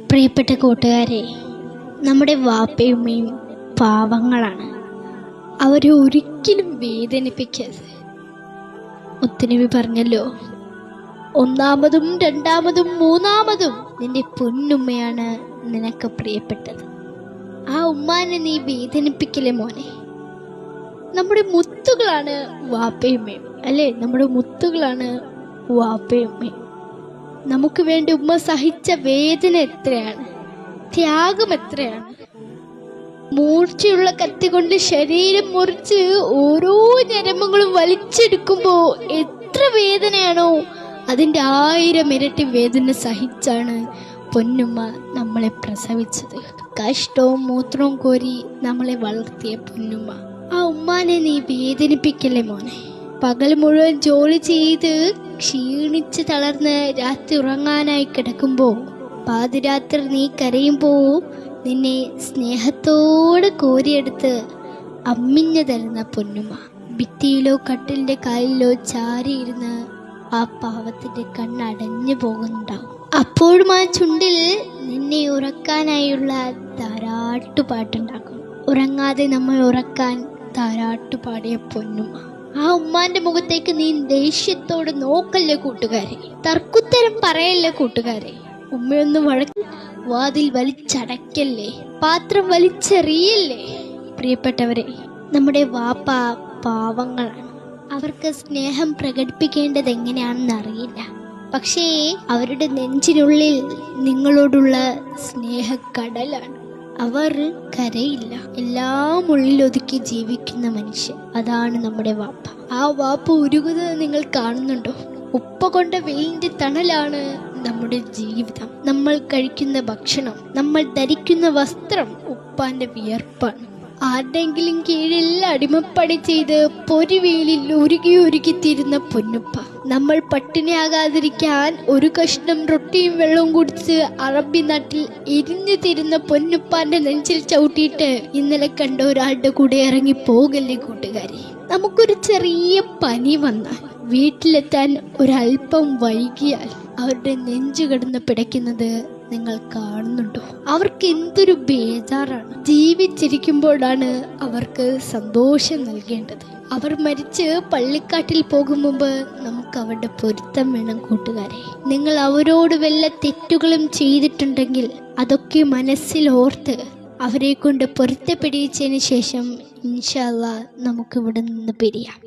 പ്രിയപ്പെട്ട കൂട്ടുകാരെ, നമ്മുടെ വാപ്പയും ഉമ്മയും പാവങ്ങളാണ്. അവരെ ഒരിക്കലും വേദനിപ്പിക്കരുത്. മുത്തുനബി പറഞ്ഞല്ലോ, ഒന്നാമതും രണ്ടാമതും മൂന്നാമതും നിന്റെ പൊന്നുമ്മയാണ് നിനക്ക് പ്രിയപ്പെട്ടത്. ആ ഉമ്മാനെ നീ വേദനിപ്പിക്കലേ മോനെ. നമ്മുടെ മുത്തുകളാണ് വാപ്പയുമ്മയും, അല്ലേ? നമ്മുടെ മുത്തുകളാണ് വാപ്പയുമ്മയും. നമുക്ക് വേണ്ടി ഉമ്മ സഹിച്ച വേദന എത്രയാണ്, ത്യാഗം എത്രയാണ്. മൂർച്ചയുള്ള കത്തി കൊണ്ട് ശരീരം മുറിച്ച് ഓരോ ഞരമ്പുകളും വലിച്ചെടുക്കുമ്പോ എത്ര വേദനയാണോ, അതിൻ്റെ 1000 ഇരട്ടി വേദന സഹിച്ചാണ് പൊന്നുമ്മ നമ്മളെ പ്രസവിച്ചത്. കഷ്ടവും മൂത്രവും കോരി നമ്മളെ വളർത്തിയ പൊന്നുമ്മ. ആ ഉമ്മാനെ നീ വേദനിപ്പിക്കല്ലേ മോനെ. പകൽ മുഴുവൻ ജോലി ചെയ്ത് ക്ഷീണിച്ച് തളർന്ന് രാത്രി ഉറങ്ങാനായി കിടക്കുമ്പോൾ പാതിരാത്രി നീ കരയുമ്പോൾ നിന്നെ സ്നേഹത്തോടെ കോരിയെടുത്ത് അമ്മിഞ്ഞു തരുന്ന പൊന്നുമ്മ. ഭിത്തിയിലോ കട്ടിലിൻ്റെ കാലിലോ ചാരിയിരുന്ന് ആ പാവത്തിൻ്റെ കണ്ണടഞ്ഞു പോകുന്നുണ്ടാവും. അപ്പോഴും ആ ചുണ്ടിൽ നിന്നെ ഉറക്കാനായുള്ള താരാട്ടുപാട്ടുണ്ടാക്കും. ഉറങ്ങാതെ നമ്മൾ ഉറക്കാൻ താരാട്ടുപാടിയ പൊന്നുമ്മ. ആ ഉമ്മാന്റെ മുഖത്തേക്ക് നീ ദേഷ്യത്തോട് നോക്കല്ലേ കൂട്ടുകാരെ. തർക്കുത്തരം പറയല്ലേ കൂട്ടുകാരെ. ഉമ്മയൊന്ന് വാതിൽ വലിച്ചടയ്ക്കല്ലേ, പാത്രം വലിച്ചെറിയല്ലേ. പ്രിയപ്പെട്ടവരെ, നമ്മുടെ വാപ്പ പാവങ്ങളാണ്. അവർക്ക് സ്നേഹം പ്രകടിപ്പിക്കേണ്ടത് എങ്ങനെയാണെന്ന് അറിയില്ല. പക്ഷേ അവരുടെ നെഞ്ചിനുള്ളിൽ നിങ്ങളോടുള്ള സ്നേഹക്കടലാണ്. അവർ കരയില്ല. എല്ലാം ഉള്ളിലൊതുക്കി ജീവിക്കുന്ന മനുഷ്യൻ, അതാണ് നമ്മുടെ വാപ്പ. ആ വാപ്പ ഉരുകുന്നത് നിങ്ങൾ കാണുന്നുണ്ടോ? ഉപ്പ കൊണ്ട വെയിലിന്റെ തണലാണ് നമ്മുടെ ജീവിതം. നമ്മൾ കഴിക്കുന്ന ഭക്ഷണം, നമ്മൾ ധരിക്കുന്ന വസ്ത്രം ഉപ്പാന്റെ വിയർപ്പാണ്. ആരുടെങ്കിലും കീഴിൽ അടിമപ്പണി ചെയ്ത് പൊരിവെയിലിൽ ഉരുകി തീരുന്ന പൊന്നുപ്പ. നമ്മൾ പട്ടിണിയാകാതിരിക്കാൻ ഒരു കഷ്ണം റൊട്ടിയും വെള്ളവും കുടിച്ച് അറബി നാട്ടിൽ എരിഞ്ഞു തീരുന്ന പൊന്നുപ്പാന്റെ നെഞ്ചിൽ ചവിട്ടിയിട്ട് ഇന്നലെ കണ്ട ഒരാളുടെ കൂടെ ഇറങ്ങി പോകല്ലേ കൂട്ടുകാരി. നമുക്കൊരു ചെറിയ പനി വന്നാൽ, വീട്ടിലെത്താൻ ഒരല്പം വൈകിയാൽ അവരുടെ നെഞ്ചു കിടന്ന് പിടയ്ക്കുന്നത് നിങ്ങൾ കാണുന്നുണ്ടോ? അവർക്ക് എന്തൊരു ബേജാറാണ്. ജീവിച്ചിരിക്കുമ്പോഴാണ് അവർക്ക് സന്തോഷം നൽകേണ്ടത്. അവർ മരിച്ച് പള്ളിക്കാട്ടിൽ പോകും മുമ്പ് നമുക്ക് അവരുടെ പൊരുത്തം വേണം കൂട്ടുകാരെ. നിങ്ങൾ അവരോട് വല്ല തെറ്റുകളും ചെയ്തിട്ടുണ്ടെങ്കിൽ അതൊക്കെ മനസ്സിൽ ഓർത്ത് അവരെ കൊണ്ട് പൊരുത്തപ്പെടിച്ചതിന് ശേഷം ഇൻഷാ അല്ലാഹ് നമുക്ക് ഇവിടെ നിന്ന് പിരിയാം.